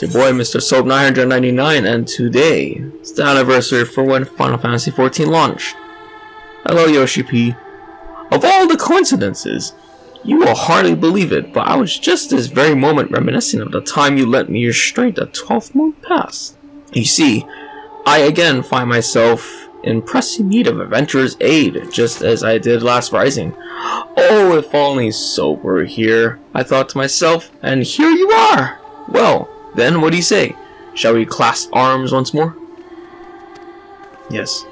It's your boy MrSOAP999 and today is the anniversary for when Final Fantasy XIV launched. Hello Yoshi P. Of all the coincidences, you will hardly believe it, but I was just this very moment reminiscing of the time you lent me your strength at 12th month pass. You see, I again find myself in pressing need of adventurer's aid, just as I did last Rising. Oh, if only Soap were here, I thought to myself, and here you are! Well, then what do you say? Shall we clasp arms once more? Yes.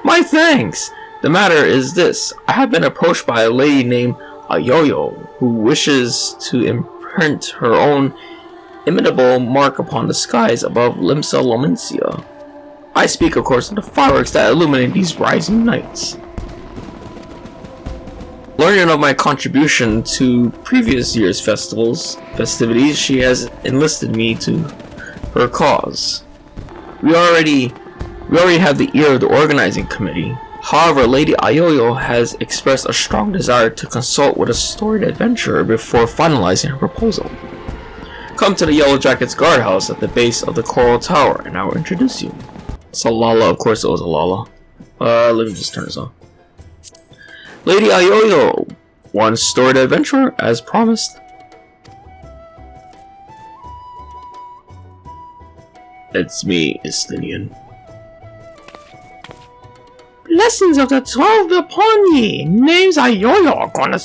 My thanks! The matter is this. I have been approached by a lady named Ayoyo, who wishes to imprint her own imitable mark upon the skies above Limsa Lomencia. I speak, of course, of the fireworks that illuminate these rising nights. Learning of my contribution to previous year's festivities, she has enlisted me to her cause. We already have the ear of the organizing committee. However, Lady Ayoyo has expressed a strong desire to consult with a storied adventurer before finalizing her proposal. Come to the Yellow Jackets guardhouse at the base of the Coral Tower, and I will introduce you. It's a Lala, of course it was a Lala. Let me just turn this on. Lady Ayoyo, one storied adventurer, as promised. It's me, Estinian. Blessings of the 12 upon ye! Name's Ayoyo, gonna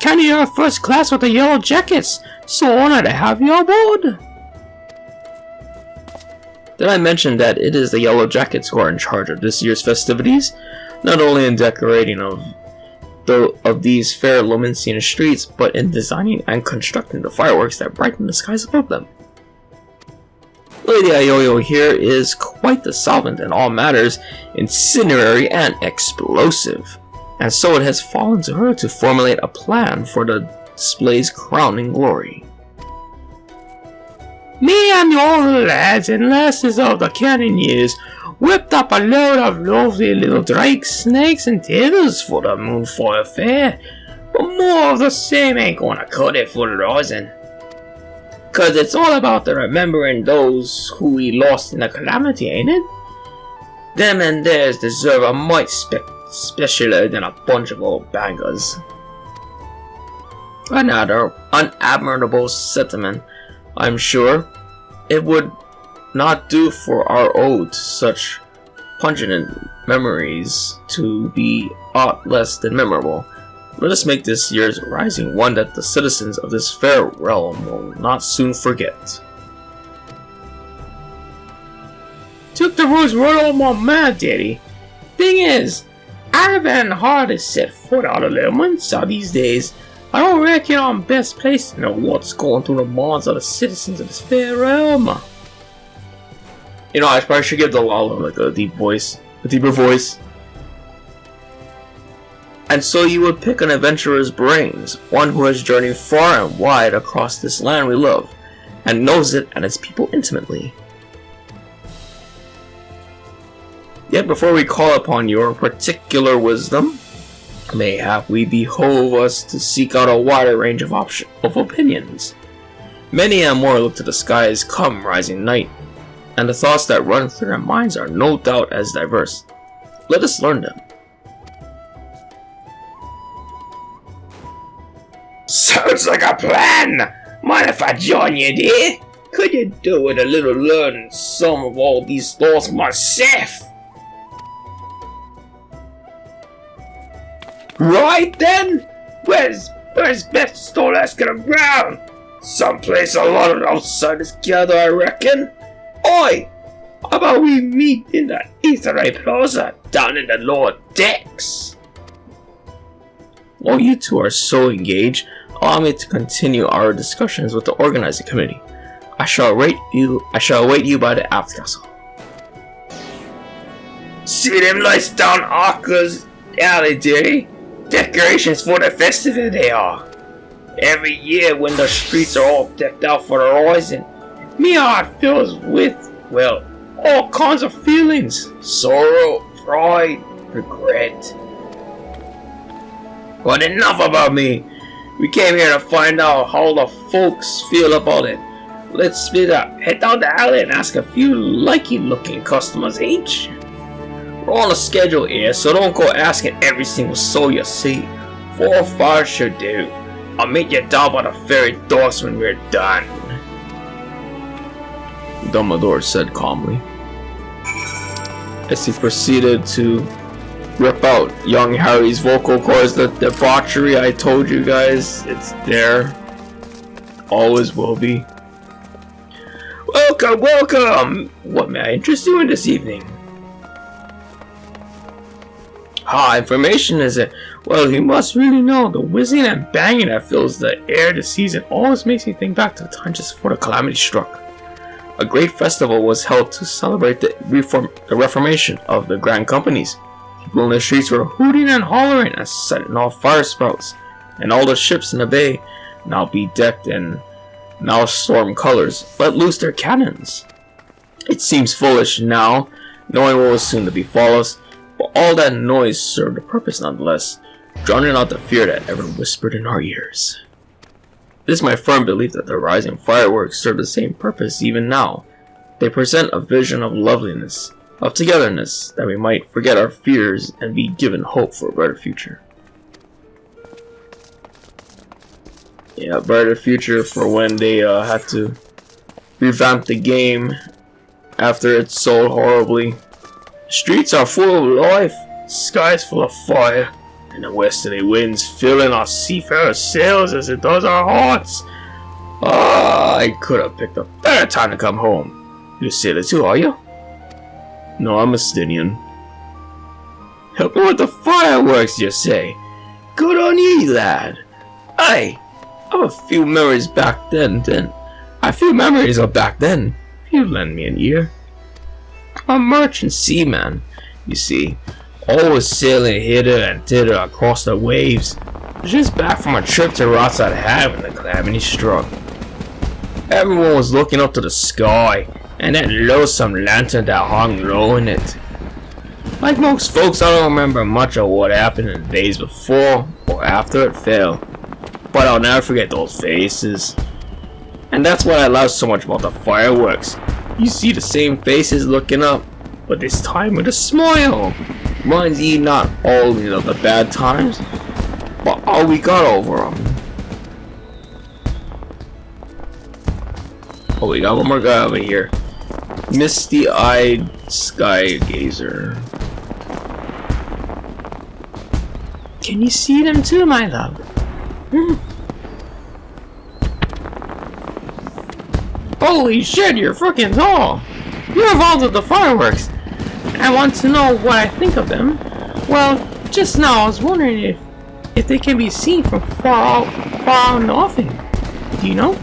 carry your first class with the Yellow Jackets. So honored to have you aboard. Did I mention that it is the Yellow Jackets who are in charge of this year's festivities? Not only in decorating of these fair Lomencian streets, but in designing and constructing the fireworks that brighten the skies above them. Lady Ayoyo here is quite the solvent in all matters incendiary and explosive, and so it has fallen to her to formulate a plan for the display's crowning glory. Me and the old lads and lasses of the cannon years whipped up a load of lovely little drakes, snakes, and devils for the Moonfire Fair, but more of the same ain't gonna cut it for the Rising. Cause it's all about the remembering those who we lost in the calamity, ain't it? Them and theirs deserve a mite specialer than a bunch of old bangers. Another unadmirable sentiment, I'm sure. It would not do for our ode to such pungent memories to be aught less than memorable. Let us make this year's Rising one that the citizens of this fair realm will not soon forget. Took the words right on my mind, Daddy. Thing is, I haven't hard to set foot out of Lomencia these days. I don't reckon I'm best placed to know what's going through the minds of the citizens of this fair realm. You know, I probably should give the Lala like a deeper voice. And so you would pick an adventurer's brains, one who has journeyed far and wide across this land we love, and knows it and its people intimately. Yet before we call upon your particular wisdom, mayhap we behove us to seek out a wider range of opinions. Many and more look to the skies come rising night, and the thoughts that run through their minds are no doubt as diverse. Let us learn them. Sounds like a plan! Mind if I join you, dear? Could you do with a little learning some of all these thoughts myself? Right then! Where's best to start asking around? Someplace a lot of outsiders gather, I reckon. Oi! How about we meet in the XIV Plaza down in the lower decks? While you two are so engaged, allow me to continue our discussions with the organizing committee. I shall await you by the aft castle. See them lights down Arca's alley, dearie? Decorations for the festival they are. Every year when the streets are all decked out for the Rising, me heart fills with, well, all kinds of feelings. Sorrow, pride, regret. But enough about me. We came here to find out how the folks feel about it. Let's split up. Head down the alley and ask a few likey-looking customers each. We're on a schedule here, so don't go asking every single soul you see. 4 or 5 should do. I'll meet you down by the ferry doors when we're done. Dumbledore said calmly, as he proceeded to rip out young Harry's vocal cords. The debauchery, I told you guys, it's there. Always will be. Welcome, welcome! What may I interest you in this evening? Information is it? Well, you must really know the whizzing and banging that fills the air this season always makes me think back to the time just before the calamity struck. A great festival was held to celebrate the reformation of the Grand Companies. People in the streets were hooting and hollering and setting off fire spouts, and all the ships in the bay, now bedecked in now storm colors, let loose their cannons. It seems foolish now, knowing what was soon to befall us, but all that noise served a purpose nonetheless, drowning out the fear that ever whispered in our ears. It is my firm belief that the rising fireworks serve the same purpose even now. They present a vision of loveliness, of togetherness, that we might forget our fears and be given hope for a brighter future. Yeah, a brighter future for when they had to revamp the game after it sold horribly. Streets are full of life, skies full of fire, and the westerly winds filling our seafarer sails as it does our hearts. I could have picked a better time to come home. You're a sailor too, are you? No, I'm a Stinian. Help me with the fireworks, you say? Good on ye, lad. I have a few memories back then. A few memories of back then. If you lend me an ear. I'm a merchant seaman, you see, always sailing hither and thither across the waves. Just back from a trip to Rothside High when the calamity struck. Everyone was looking up to the sky and that loathsome lantern that hung low in it. Like most folks, I don't remember much of what happened in the days before or after it fell, but I'll never forget those faces. And that's what I love so much about the fireworks. You see the same faces looking up, but this time with a smile. Reminds ye not only of the bad times, but all we got over them. Oh, we got one more guy over here. Misty-eyed sky-gazer. Can you see them too, my love? Holy shit, you're freaking tall! You're involved with the fireworks. I want to know what I think of them. Well, just now I was wondering if they can be seen from far out in the offing. Do you know?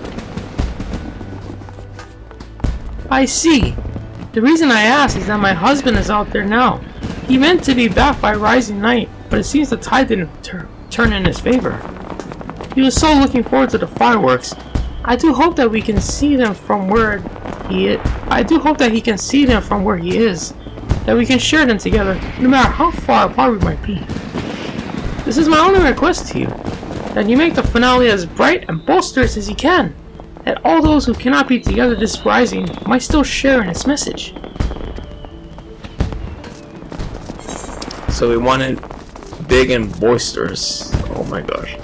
I see. The reason I asked is that my husband is out there now. He meant to be back by rising night, but it seems the tide didn't turn in his favor. He was so looking forward to the fireworks. I do hope that we can see them from where he is. That we can share them together, no matter how far apart we might be. This is my only request to you, that you make the finale as bright and boisterous as you can, that all those who cannot be together this rising might still share in its message. So we want it big and boisterous. Oh my gosh.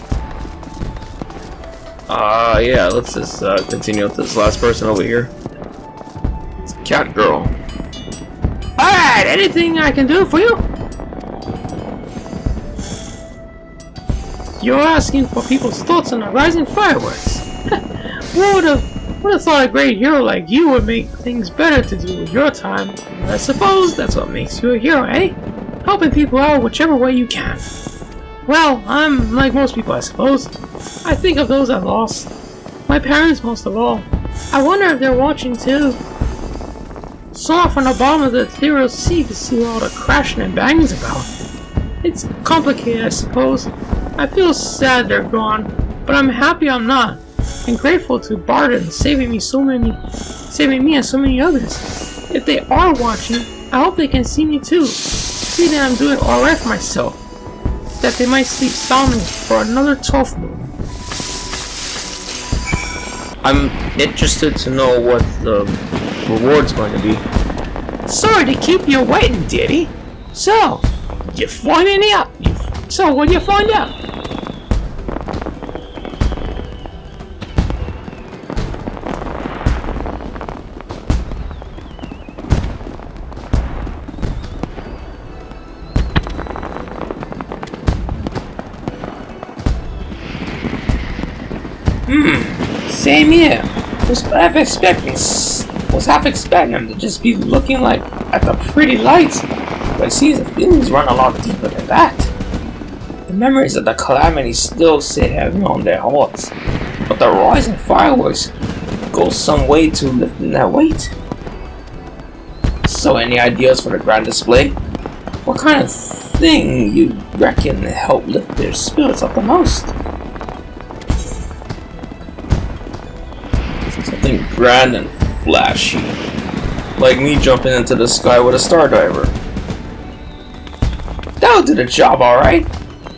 Yeah, let's just continue with this last person over here. It's a cat girl. Alright, anything I can do for you? You're asking for people's thoughts on the rising fireworks. Who would have thought a great hero like you would make things better to do with your time? I suppose that's what makes you a hero, eh? Helping people out whichever way you can. Well, I'm like most people, I suppose. I think of those I've lost. My parents most of all. I wonder if they're watching too. Saw from the bottom of the ethereal sea to see what all the crashing and banging's about. It's complicated, I suppose. I feel sad they're gone, but I'm happy I'm not, and grateful to Barton saving me and so many others. If they are watching, I hope they can see me too. See that I'm doing alright for myself. That they might sleep soundly for another 12th moon. I'm interested to know what the reward's going to be. Sorry to keep you waiting, Diddy. So, you find any out? So, what do you find out? Same here. Was half expecting him to just be looking like at the pretty lights, but it seems the feelings run a lot deeper than that. The memories of the calamity still sit heavy on their hearts, but the rising fireworks go some way to lifting that weight. So, any ideas for the grand display? What kind of thing you reckon help lift their spirits up the most? Something grand and flashy. Like me jumping into the sky with a star diver. That'll do the job, alright.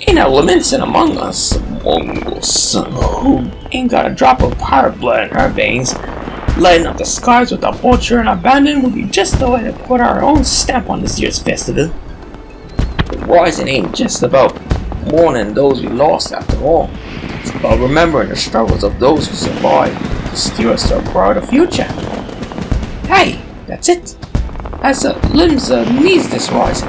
Ain't elements in among us, who ain't got a drop of pirate blood in our veins. Lighting up the skies with a butcher and abandon would be just the way to put our own stamp on this year's festival. The rising ain't just about mourning those we lost after all. It's about remembering the struggles of those who survived to steer us to a brighter future. Hey, that's it. That's limbs needs this rising.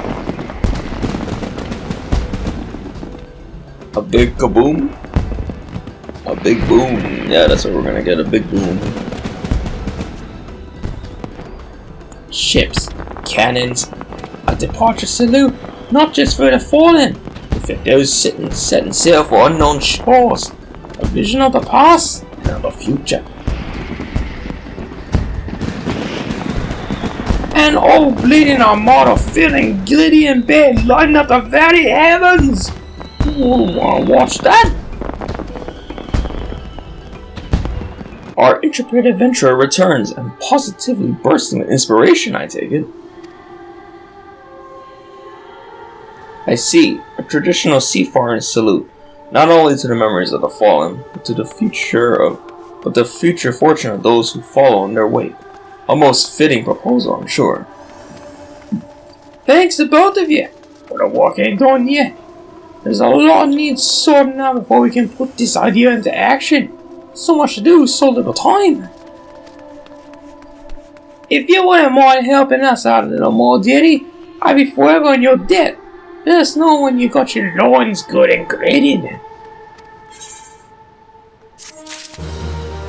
A big kaboom? A big boom. Yeah, that's what we're gonna get, a big boom. Ships, cannons, a departure salute, not just for the fallen, but for those setting sail for unknown shores. A vision of the past and of the future. An old bleeding armada feeling giddy in bed, lighting up the very heavens. Wanna watch that? Our intrepid adventurer returns and positively bursting with inspiration, I take it. I see, a traditional seafaring salute, not only to the memories of the fallen, but to the future fortune of those who follow in their wake. A most fitting proposal, I'm sure. Thanks to both of you, but the work ain't done yet. There's a lot needs sorting out before we can put this idea into action. So much to do, so little time. If you wouldn't mind helping us out a little more, Diddy, I'd be forever in your debt. Let us know when you got your loins good and graded.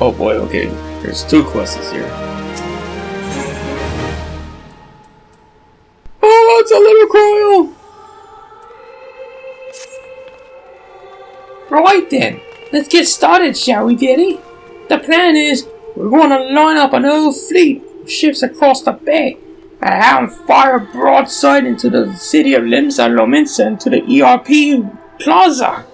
Oh boy, okay. There's two quests here. Oh, it's a little Krile! Right then, let's get started, shall we, Diddy? The plan is, we're going to line up an old fleet of ships across the bay and have them fire broadside into the city of Limsa Lominsa and to the ERP Plaza.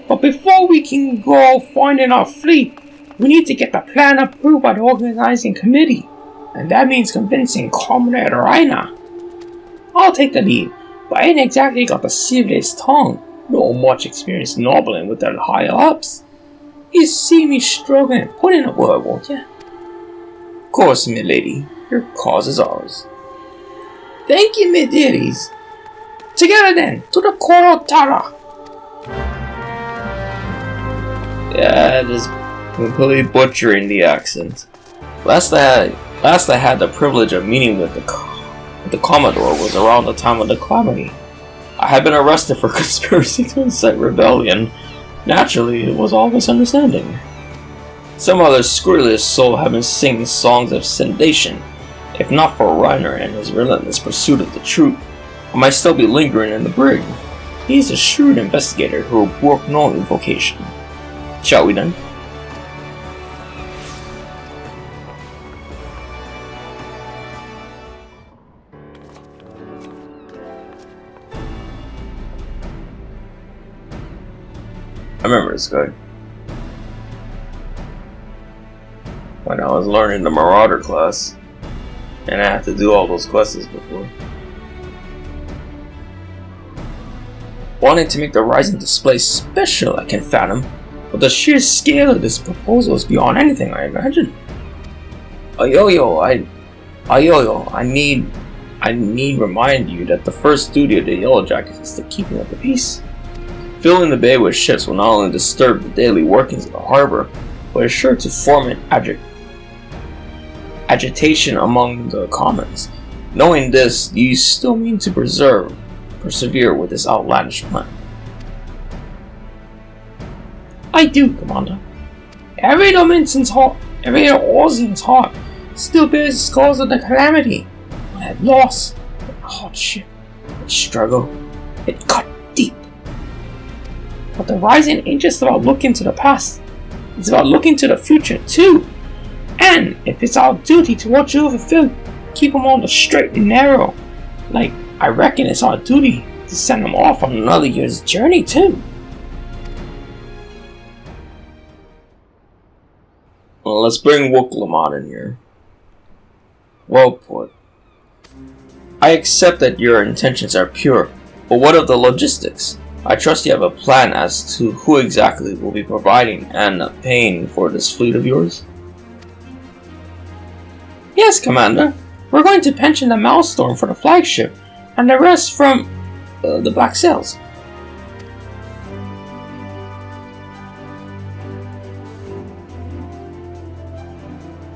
But before we can go finding our fleet, we need to get the plan approved by the organizing committee, and that means convincing Comrade Rainer. I'll take the lead, but I ain't exactly got the civilest tongue, nor much experience nobbling with the higher ups. You see me struggling, put in a word, won't you? Of course, milady, your cause is ours. Thank you, my dearies. Together then, to the Korotara. Yeah, just completely butchering the accent. Last I had the privilege of meeting with the Commodore was around the time of the calamity. I had been arrested for conspiracy to incite rebellion. Naturally, it was all misunderstanding. Some other scurrilous soul had been singing songs of sedition. If not for Rainer and his relentless pursuit of the truth, I might still be lingering in the brig. He's a shrewd investigator who will brook no invocation. Shall we then? I remember this guy. When I was learning the Marauder class, and I had to do all those quests before. Wanting to make the Rising display special, I can fathom, but the sheer scale of this proposal is beyond anything I imagined. I need remind you that the first duty of the Yellow Jackets is the keeping of the peace. Filling the bay with ships will not only disturb the daily workings of the harbor, but is sure to foment agitation among the commons. Knowing this, do you still mean to persevere with this outlandish plan? I do, Commander. Every Dominion's heart still bears the scars of the calamity. But that loss, that hardship, that struggle, it cut deep. But the Rising ain't just about looking to the past. It's about looking to the future, too. And if it's our duty to watch over Phil, keep him on the straight and narrow, like, I reckon it's our duty to send him off on another year's journey, too. Well, let's bring Wooklamon in here. Well put. I accept that your intentions are pure, but what of the logistics? I trust you have a plan as to who exactly will be providing and paying for this fleet of yours? Yes, Commander. We're going to pension the Maelstrom for the flagship, and the rest from the Black Sails.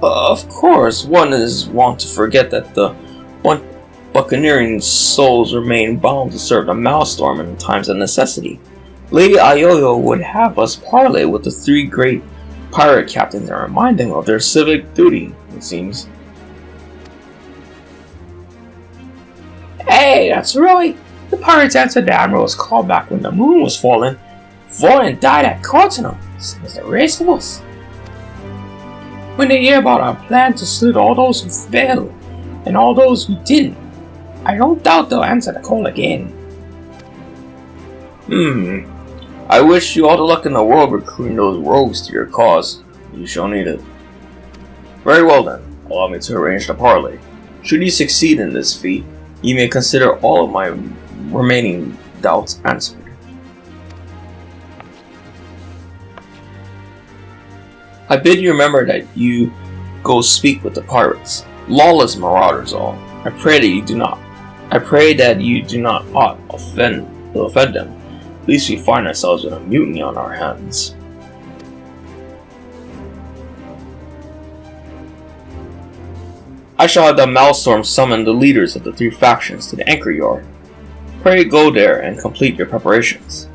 Of course, one is wont to forget that the buccaneering souls remain bound to serve the Maelstrom in times of necessity. Lady Ayoyo would have us parley with the three great pirate captains and remind them of their civic duty, it seems. Hey, that's right. The pirates answered the Admiral's call back when the moon was falling. Vorin died at Cottonham, same as the rest of us. When they hear about our plan to salute all those who failed, and all those who didn't, I don't doubt they'll answer the call again. I wish you all the luck in the world recruiting those rogues to your cause. You shall need it. Very well then, allow me to arrange the parley. Should you succeed in this feat, you may consider all of my remaining doubts answered. I bid you remember that you go speak with the pirates, lawless marauders all. I pray that you do not offend them, lest we find ourselves with a mutiny on our hands. I shall have the Maelstrom summon the leaders of the three factions to the anchor yard. Pray go there and complete your preparations.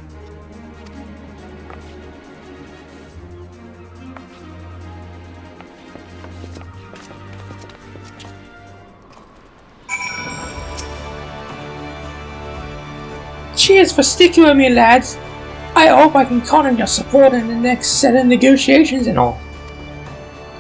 Cheers for sticking with me, lads. I hope I can count on your support in the next set of negotiations and all.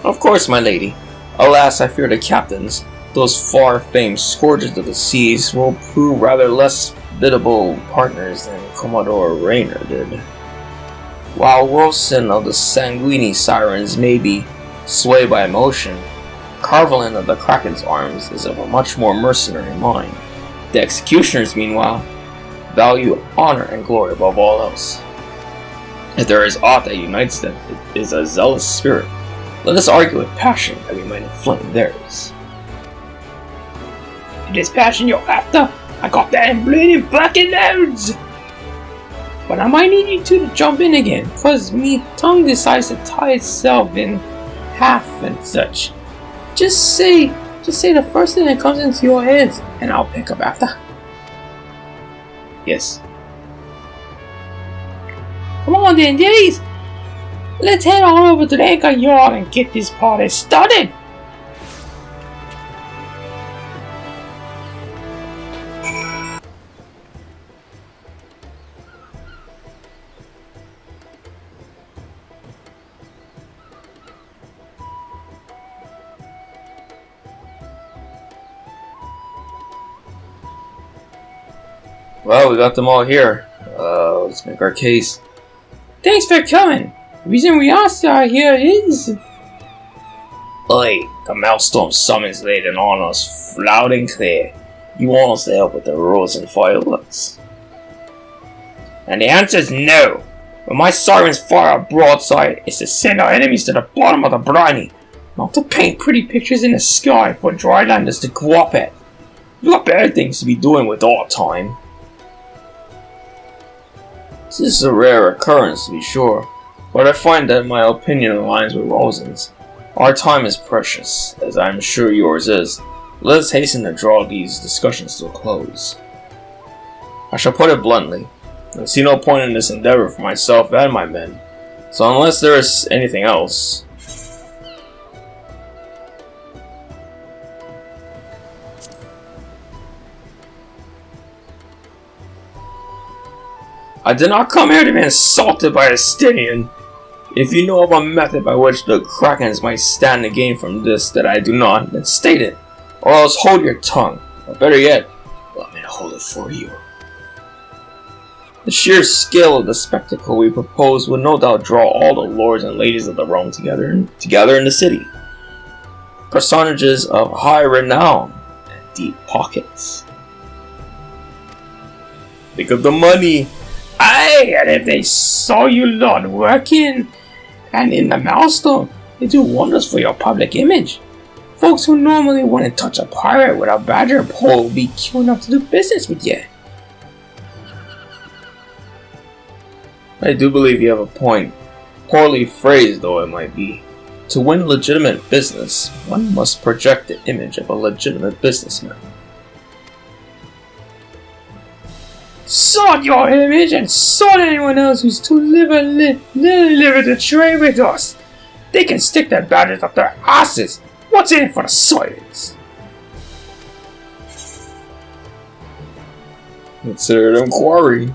Of course, my lady. Alas, I fear the captains, those far-famed scourges of the seas, will prove rather less biddable partners than Commodore Rayner did. While Wilson of the Sanguini Sirens may be swayed by emotion, Carvelin of the Kraken's arms is of a much more mercenary mind. The executioners, meanwhile, value honor and glory above all else. If there is aught that unites them, it is a zealous spirit. Let us argue with passion that we might inflame theirs. It is passion you're after. I got that in bleeding black and loads. But I might need you two to jump in again, cause me tongue decides to tie itself in half and such. Just say the first thing that comes into your heads, and I'll pick up after. Yes. Come on then, dearies. Let's head on over to the anchor yard and get this party started. Well, we got them all here. Let's make our case. Thanks for coming. The reason we are still here is... Oi, the Maelstrom summons laden on us loud and clear. You want us to help with the rules and fireworks? And the answer is no. When my sirens fire a broadside, it's to send our enemies to the bottom of the briny, not to paint pretty pictures in the sky for drylanders to go up at. We've got better things to be doing with our time. This is a rare occurrence, to be sure, but I find that my opinion aligns with Rosen's. Our time is precious, as I am sure yours is. Let us hasten to draw these discussions to a close. I shall put it bluntly. I see no point in this endeavor for myself and my men, so unless there is anything else... I did not come here to be insulted by a Stinian. If you know of a method by which the Krakens might stand to gain from this that I do not, then state it, or else hold your tongue, or better yet, let me hold it for you. The sheer scale of the spectacle we propose would no doubt draw all the lords and ladies of the realm together in the city. Personages of high renown and deep pockets. Think of the money! Aye, and if they saw you lot working and in the milestone, they do wonders for your public image. Folks who normally wouldn't touch a pirate with a badger pole will be queuing up to do business with you. I do believe you have a point. Poorly phrased though it might be. To win legitimate business, one must project the image of a legitimate businessman. Sort your image and sort anyone else who's too liver to trade with us. They can stick their badges up their asses. What's in it for the soilings? Consider them quarry.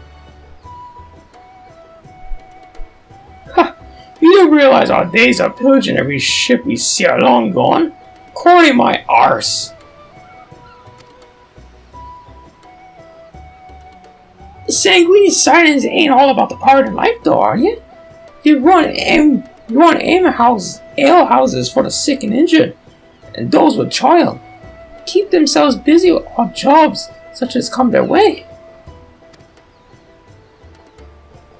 You don't realize our days of pillaging every ship we see are long gone? Quarry my arse. The sanguine silence ain't all about the pirate life though, are you? You run ale houses for the sick and injured, and those with child. Keep themselves busy with odd jobs such as come their way.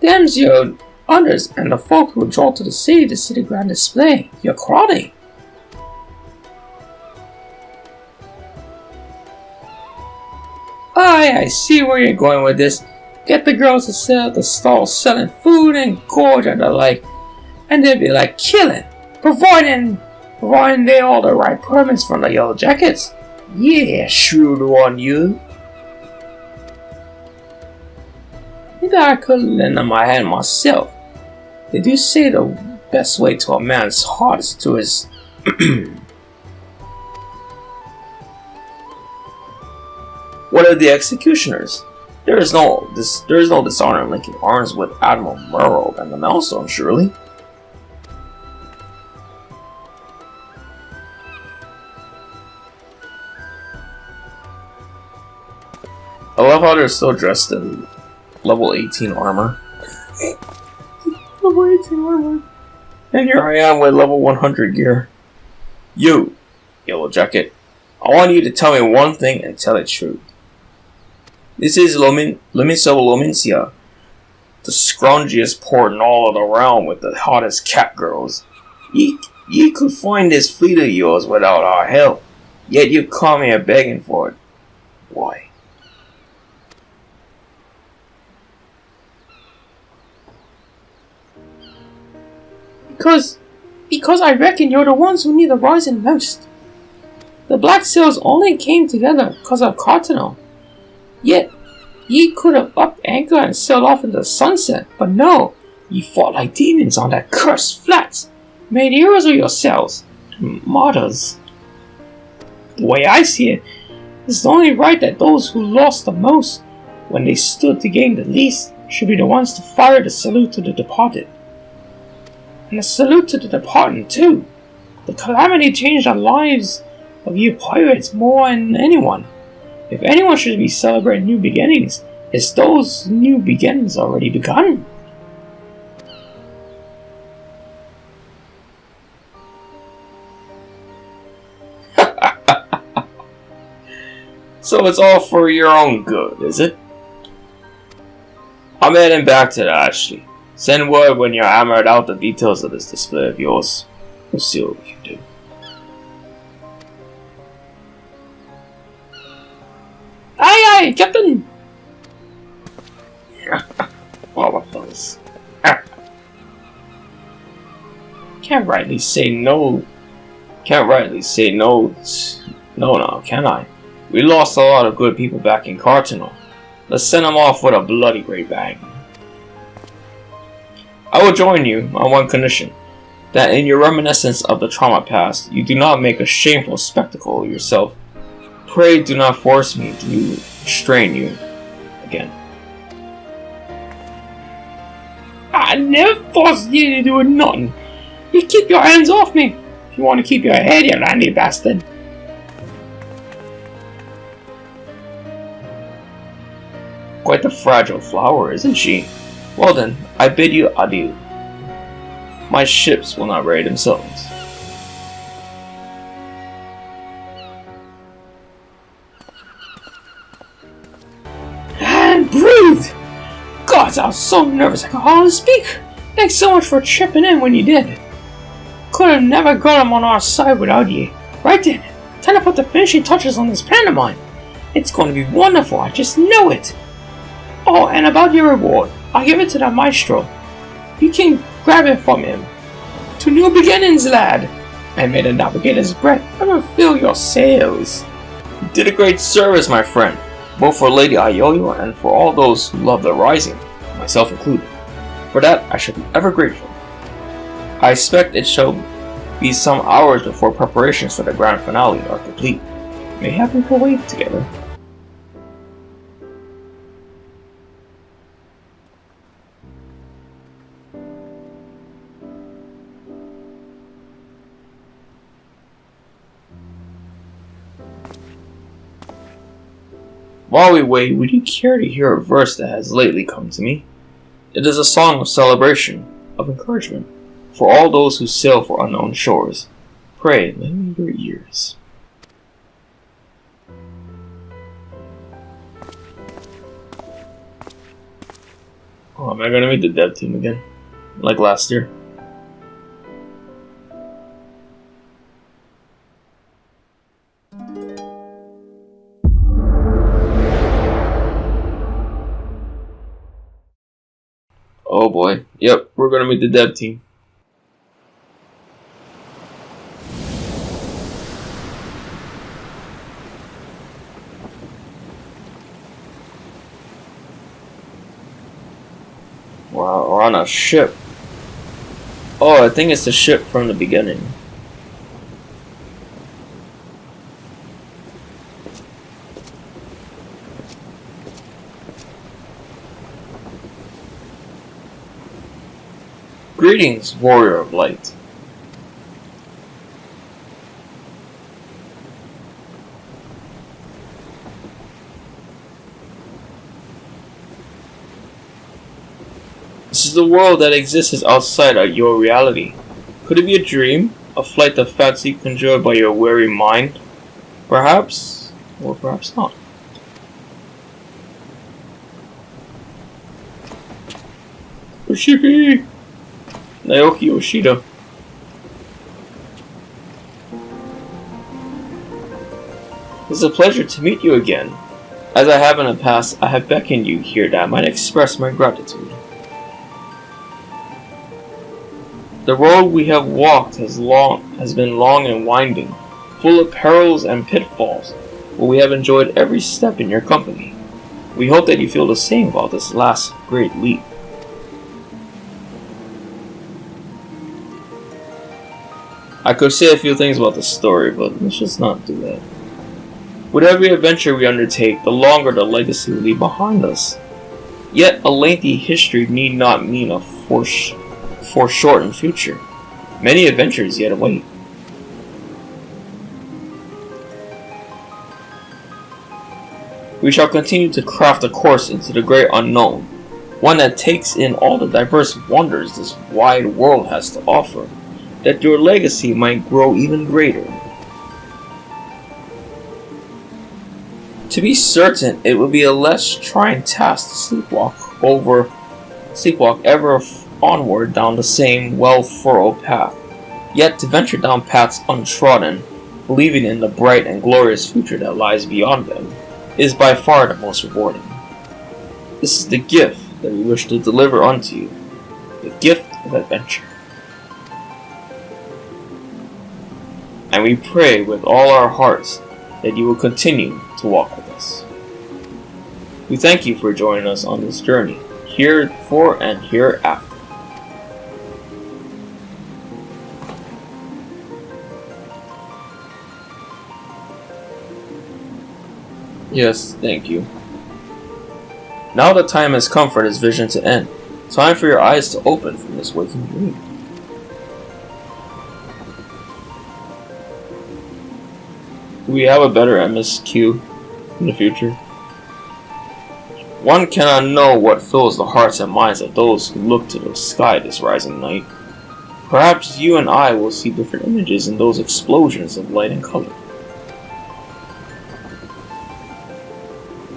Them's your others and the folk who draw to the city to see the grand display. You're crowding. I see where you're going with this. Get the girls to set up the stalls selling food and gorge and the like, and they'll be like killing, providing they all the right permits from the yellow jackets. Yeah, shrewd one you. Maybe I could lend them my hand myself. They do say the best way to a man's heart is to his What of the executioners? There is no dishonor in linking arms with Admiral Murrow and the Milestone, surely. I love how they're still dressed in level 18 armor. Level 18 armor. And here I am with level 100 gear. You, Yellow Jacket, I want you to tell me one thing and tell it true. This is Lomincia, the scroungiest port in all of the realm with the hottest cat girls. You could find this fleet of yours without our help, yet you come here begging for it. Why? Because I reckon you're the ones who need the rising most. The Black Sails only came together because of Cardinal. Yet, ye could have up anchor and sailed off into the sunset, but no, ye fought like demons on that cursed flats, made heroes of yourselves, martyrs. The way I see it, it's only right that those who lost the most, when they stood to gain the least, should be the ones to fire the salute to the departed. And a salute to the departed too. The calamity changed the lives of you pirates more than anyone. If anyone should be celebrating new beginnings, it's those new beginnings already begun. So it's all for your own good, is it? I'm heading back to the Ashley. Send word when you're hammered out the details of this display of yours. We'll see what we can do. Aye, aye, Captain! All the fellas. Can't rightly say no. No, can I? We lost a lot of good people back in Cartano. Let's send them off with a bloody great bang. I will join you on one condition, that in your reminiscence of the trauma past, you do not make a shameful spectacle of yourself. Pray do not force me to restrain you again. I never forced you to do nothing. You keep your hands off me if you want to keep your head, you randy bastard. Quite a fragile flower, isn't she? Well then, I bid you adieu. My ships will not ready themselves. And breathe! God, I was so nervous I could hardly speak. Thanks so much for chipping in when you did. Could have never got him on our side without you. Right then, time to put the finishing touches on this plan of mine. It's going to be wonderful, I just know it. Oh, and about your reward, I'll give it to the maestro. You can grab it from him. To new beginnings, lad. And may the navigator's breath ever fill your sails. You did a great service, my friend, both for Lady Ayoyo and for all those who love the Rising, myself included. For that, I shall be ever grateful. I expect it shall be some hours before preparations for the grand finale are complete. Mayhap we can wait together. While we wait, would you care to hear a verse that has lately come to me? It is a song of celebration, of encouragement, for all those who sail for unknown shores. Pray, lend me your ears. Oh, am I gonna meet the dev team again? Like last year? Oh boy. Yep, we're gonna meet the dev team. Wow, we're on a ship. Oh, I think it's the ship from the beginning. Greetings, warrior of light. This is the world that exists outside of your reality. Could it be a dream? A flight of fancy conjured by your weary mind? Perhaps, or perhaps not. Oshipi! Naoki Yoshida. It's a pleasure to meet you again. As I have in the past, I have beckoned you here that I might express my gratitude. The road we have walked has been long and winding, full of perils and pitfalls, but we have enjoyed every step in your company. We hope that you feel the same about this last great leap. I could say a few things about the story, but let's just not do that. With every adventure we undertake, the longer the legacy we leave behind us. Yet a lengthy history need not mean a foreshortened future. Many adventures yet await. We shall continue to craft a course into the great unknown, one that takes in all the diverse wonders this wide world has to offer, that your legacy might grow even greater. To be certain, it would be a less trying task to sleepwalk onward down the same well-furrowed path, yet to venture down paths untrodden, believing in the bright and glorious future that lies beyond them, is by far the most rewarding. This is the gift that we wish to deliver unto you, the gift of adventure. And we pray with all our hearts that you will continue to walk with us. We thank you for joining us on this journey, heretofore and hereafter. Yes, thank you. Now the time has come for this vision to end. Time for your eyes to open from this waking dream. Do we have a better MSQ in the future? One cannot know what fills the hearts and minds of those who look to the sky this rising night. Perhaps you and I will see different images in those explosions of light and color.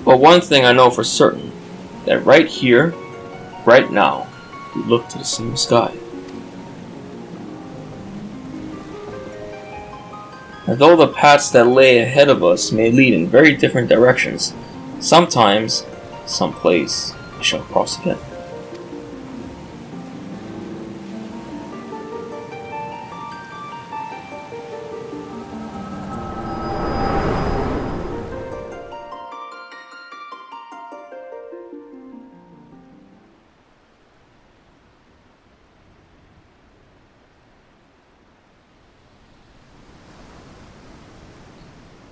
But one thing I know for certain, that right here, right now, we look to the same sky. And though the paths that lay ahead of us may lead in very different directions, sometimes, someplace, we shall cross again.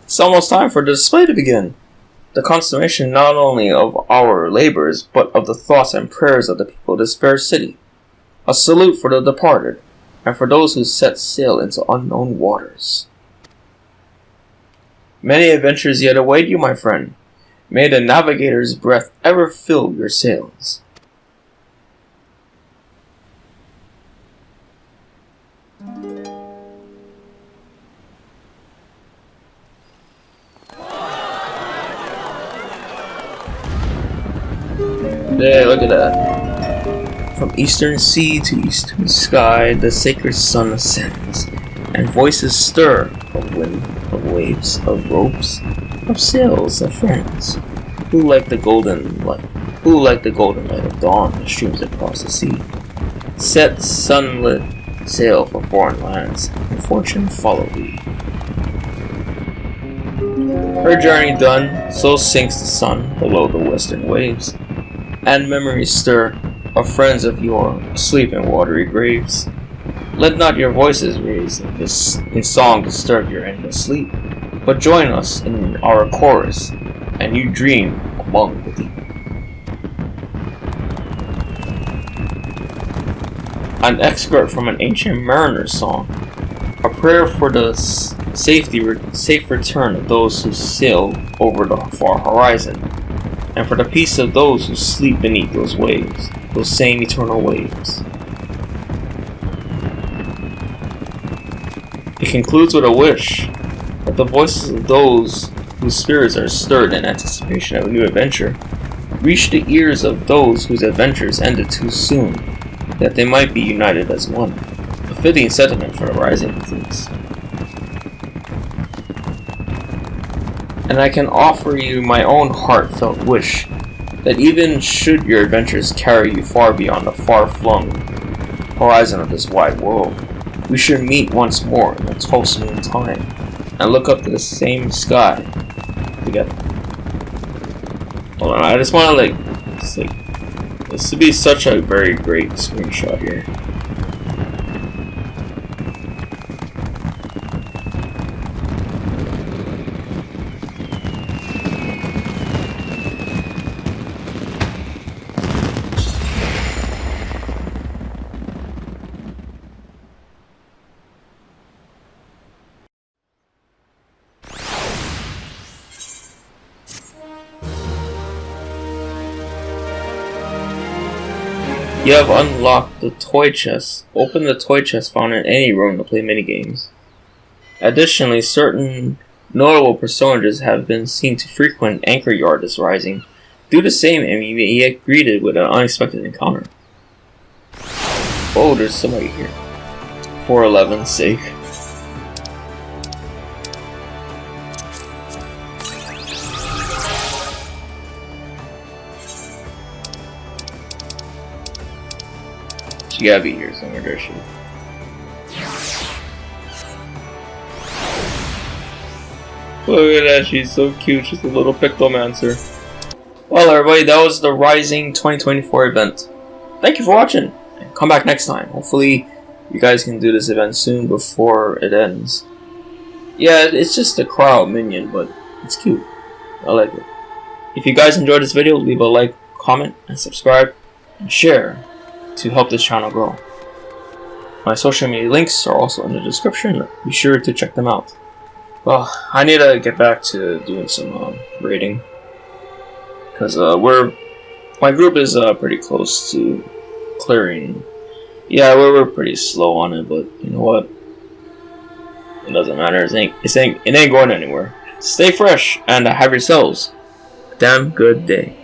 It's almost time for the display to begin. The consummation not only of our labors, but of the thoughts and prayers of the people of this fair city. A salute for the departed, and for those who set sail into unknown waters. Many adventures yet await you, my friend. May the navigator's breath ever fill your sails. Yeah, look at that. From eastern sea to eastern sky, the sacred sun ascends, and voices stir of wind, of waves, of ropes, of sails, of friends, who like the golden light of dawn that streams across the sea, set sunlit sail for foreign lands, and fortune follow thee. Her journey done, so sinks the sun below the western waves, and memories stir of friends of yore asleep in watery graves. Let not your voices raised in song disturb your endless sleep, but join us in our chorus, and you dream among the deep. An excerpt from an ancient mariner's song, a prayer for the safe return of those who sail over the far horizon, and for the peace of those who sleep beneath those waves, those same eternal waves. It concludes with a wish that the voices of those whose spirits are stirred in anticipation of a new adventure reach the ears of those whose adventures ended too soon, that they might be united as one, a fitting sentiment for the rising of things. And I can offer you my own heartfelt wish that even should your adventures carry you far beyond the far-flung horizon of this wide world, we should meet once more in the 12th moon time and look up to the same sky together. Hold on, I just want to this would be such a very great screenshot here. You have unlocked the toy chest. Open the toy chest found in any room to play minigames. Additionally, certain notable personages have been seen to frequent Anchor Yard this rising. Do the same and you may get greeted with an unexpected encounter. Oh, there's somebody here. 411's sake. She gotta be here somewhere, does she? Look at that, she's so cute. She's a little Pictomancer. Well, everybody, that was the Rising 2024 event. Thank you for watching. Come back next time. Hopefully, you guys can do this event soon before it ends. Yeah, it's just a crowd minion, but it's cute. I like it. If you guys enjoyed this video, leave a like, comment, and subscribe, and share to help this channel grow. My social media links are also in the description. Be sure to check them out. Well, I need to get back to doing some raiding, because my group is pretty close to clearing. Yeah, we're pretty slow on it, but you know what? It doesn't matter. It ain't going anywhere. Stay fresh and have yourselves a damn good day.